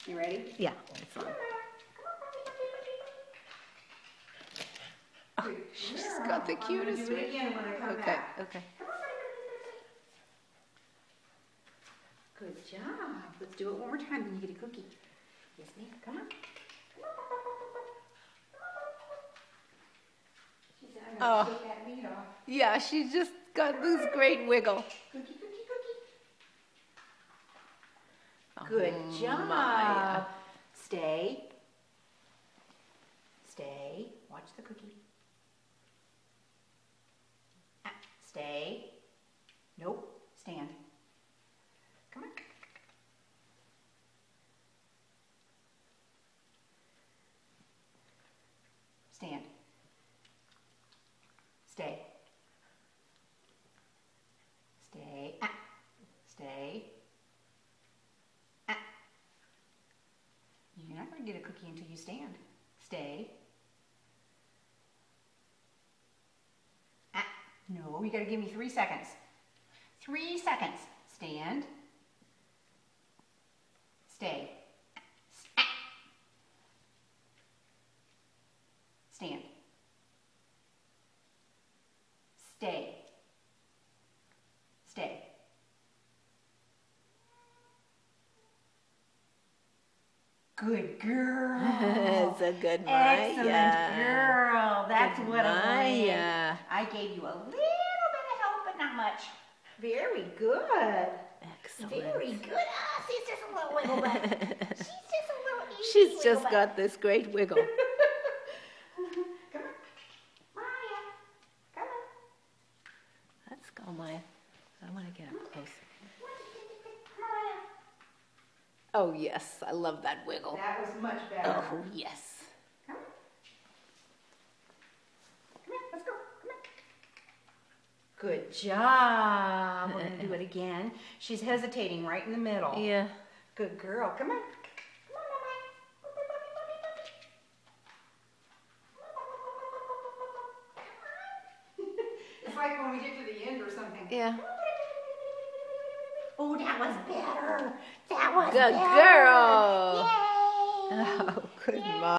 You ready? Yeah, it's on. Oh, she's got the cutest do it again when I come back. Okay. Good job. Let's do it one more time, then you get a cookie. Yes, ma'am. Come on. She said, I'm going to take that meat off. Yeah, she's just got this great wiggle. Cookie. Good job. My. Stay. Watch the cookie. Stay. Nope. Stand. Come on. Stand. Stay. Stay. Stay. You're not going to get a cookie until you stand. Stay. No, you got to give me 3 seconds. 3 seconds. Stand. Stay. Stand. Stay. Stay. Good girl. It's a good Maya. Excellent girl. That's Good what I wanted. Maya. I gave you a little bit of help, but not much. Very good. Excellent. Very good. Ah, she's just a little wiggle back. She's just a little easy She's wiggle just back. got this great wiggle. Come on. Maya. Come on. Let's go, Maya. I want to get up close. Maya. Oh, yes. I love that wiggle. That was much better. Oh, yes. Come on. Come on, let's go. Come on. Good job. We're going to do it again. She's hesitating right in the middle. Yeah. Good girl. Come on. Come on, Mama. It's like when we get to the end or something. Yeah. Oh, that was better. That was Good better. girl. Yay. Oh, good Maya.